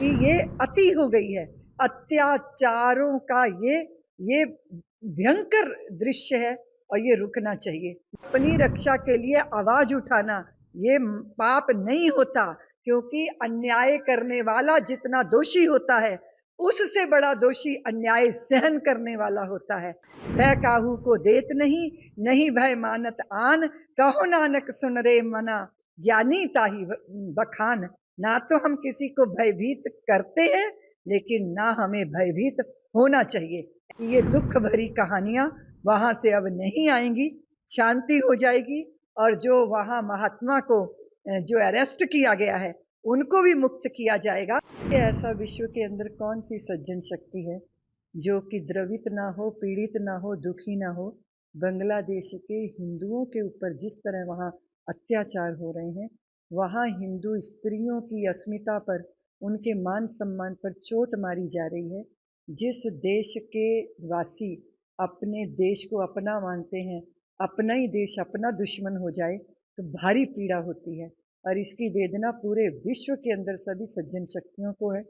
कि ये अति हो गई है। अत्याचारों का ये भयंकर दृश्य है और ये रुकना चाहिए। अपनी रक्षा के लिए आवाज उठाना ये पाप नहीं होता, क्योंकि अन्याय करने वाला जितना दोषी होता है, उससे बड़ा दोषी अन्याय सहन करने वाला होता है। भय काहू को देत नहीं, नहीं भय मानत आन, कहो नानक सुन रे मना, ज्ञानी ताहि बखान। ना तो हम किसी को भयभीत करते हैं, लेकिन ना हमें भयभीत होना चाहिए। ये दुख भरी कहानियां वहां से अब नहीं आएंगी, शांति हो जाएगी। और जो वहां महात्मा को जो अरेस्ट किया गया है, उनको भी मुक्त किया जाएगा। ऐसा विश्व के अंदर कौन सी सज्जन शक्ति है जो कि द्रवित ना हो, पीड़ित ना हो, दुखी ना हो। बांग्लादेश के हिंदुओं के ऊपर जिस तरह वहां अत्याचार हो रहे हैं, वहां हिंदू स्त्रियों की अस्मिता पर, उनके मान सम्मान पर चोट मारी जा रही है। जिस देश के वासी अपने देश को अपना मानते हैं, अपना ही देश अपना दुश्मन हो जाए तो भारी पीड़ा होती है। और इसकी वेदना पूरे विश्व के अंदर सभी सज्जन शक्तियों को है।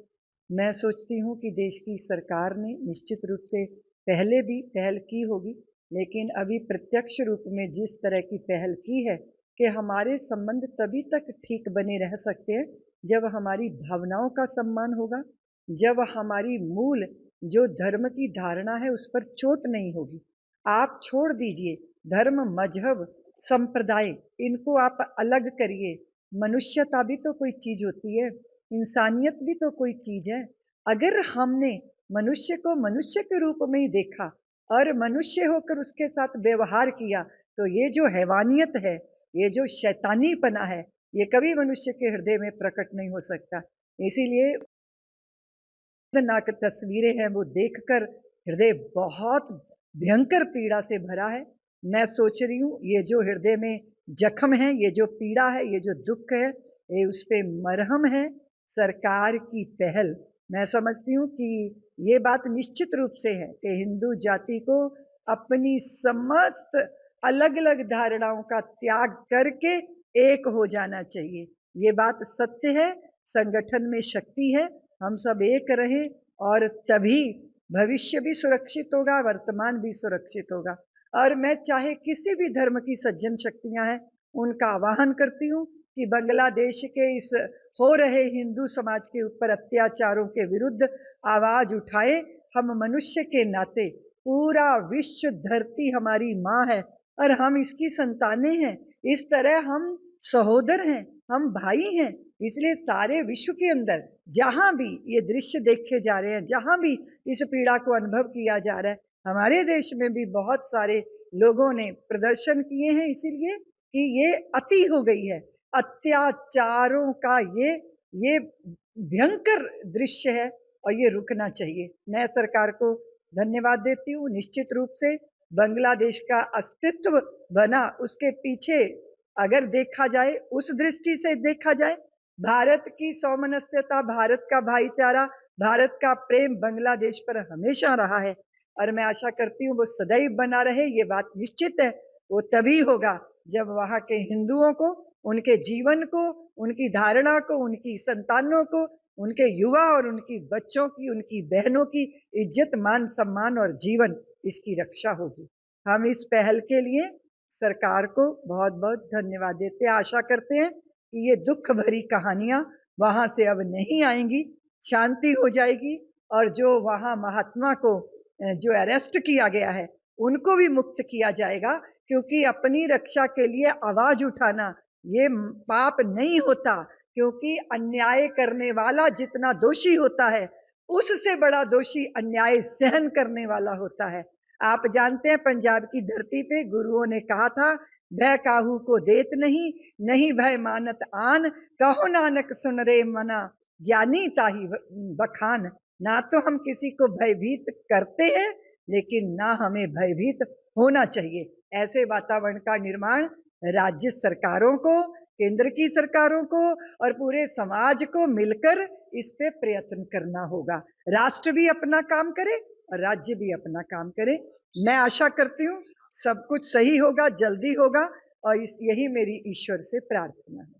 मैं सोचती हूँ कि देश की सरकार ने निश्चित रूप से पहले भी पहल की होगी, लेकिन अभी प्रत्यक्ष रूप में जिस तरह की पहल की है कि हमारे संबंध तभी तक ठीक बने रह सकते हैं जब हमारी भावनाओं का सम्मान होगा, जब हमारी मूल जो धर्म की धारणा है उस पर चोट नहीं होगी। आप छोड़ दीजिए धर्म, मजहब, संप्रदाय, इनको आप अलग करिए। मनुष्यता भी तो कोई चीज होती है, इंसानियत भी तो कोई चीज है। अगर हमने मनुष्य को मनुष्य के रूप में ही देखा और मनुष्य होकर उसके साथ व्यवहार किया, तो ये जो हैवानियत है, ये जो शैतानीपना है, ये कभी मनुष्य के हृदय में प्रकट नहीं हो सकता। इसीलिए नाक तस्वीरें हैं वो देखकर हृदय बहुत भयंकर पीड़ा से भरा है। मैं सोच रही हूँ ये जो हृदय में जख्म है, ये जो पीड़ा है, ये जो दुख है, ये उस पे मरहम है सरकार की पहल। मैं समझती हूँ कि ये बात निश्चित रूप से है कि हिंदू जाति को अपनी समस्त अलग अलग धारणाओं का त्याग करके एक हो जाना चाहिए। ये बात सत्य है, संगठन में शक्ति है। हम सब एक रहें और तभी भविष्य भी सुरक्षित होगा, वर्तमान भी सुरक्षित होगा। और मैं चाहे किसी भी धर्म की सज्जन शक्तियां हैं, उनका आह्वान करती हूँ कि बांग्लादेश के इस हो रहे हिंदू समाज के ऊपर अत्याचारों के विरुद्ध आवाज उठाए। हम मनुष्य के नाते, पूरा विश्व धरती हमारी माँ है और हम इसकी संतानें हैं। इस तरह हम सहोदर हैं, हम भाई हैं। इसलिए सारे विश्व के अंदर जहां भी ये दृश्य देखे जा रहे हैं, जहां भी इस पीड़ा को अनुभव किया जा रहा है, हमारे देश में भी बहुत सारे लोगों ने प्रदर्शन किए हैं, इसीलिए कि ये अति हो गई है। अत्याचारों का ये भयंकर दृश्य है और ये रुकना चाहिए। मैं सरकार को धन्यवाद देती हूँ। निश्चित रूप से बांग्लादेश का अस्तित्व बना, उसके पीछे अगर देखा जाए, उस दृष्टि से देखा जाए, भारत की सौमनस्यता, भारत का भाईचारा, भारत का प्रेम बांग्लादेश पर हमेशा रहा है और मैं आशा करती हूँ वो सदैव बना रहे। ये बात निश्चित है। वो तभी होगा जब वहां के हिंदुओं को, उनके जीवन को, उनकी धारणा को, उनकी संतानों को, उनके युवा और उनकी बच्चों की, उनकी बहनों की इज्जत, मान सम्मान और जीवन, इसकी रक्षा होगी। हम इस पहल के लिए सरकार को बहुत बहुत धन्यवाद देते हैं। आशा करते हैं कि ये दुख भरी कहानियां वहां से अब नहीं आएंगी, शांति हो जाएगी। और जो वहां महात्मा को जो अरेस्ट किया गया है, उनको भी मुक्त किया जाएगा, क्योंकि अपनी रक्षा के लिए आवाज उठाना ये पाप नहीं होता, क्योंकि अन्याय करने वाला जितना दोषी होता है, उससे बड़ा दोषी अन्याय सहन करने वाला होता है। आप जानते हैं पंजाब की धरती पे गुरुओं ने कहा था, भय काहू को देत नहीं, नहीं भय मानत आन, कहो नानक सुन रे मना, ज्ञानी ताहि बखान। ना तो हम किसी को भयभीत करते हैं, लेकिन ना हमें भयभीत होना चाहिए। ऐसे वातावरण का निर्माण राज्य सरकारों को, केंद्र की सरकारों को और पूरे समाज को मिलकर इस पे प्रयत्न करना होगा। राष्ट्र भी अपना काम करे और राज्य भी अपना काम करे। मैं आशा करती हूँ सब कुछ सही होगा, जल्दी होगा और यही मेरी ईश्वर से प्रार्थना है।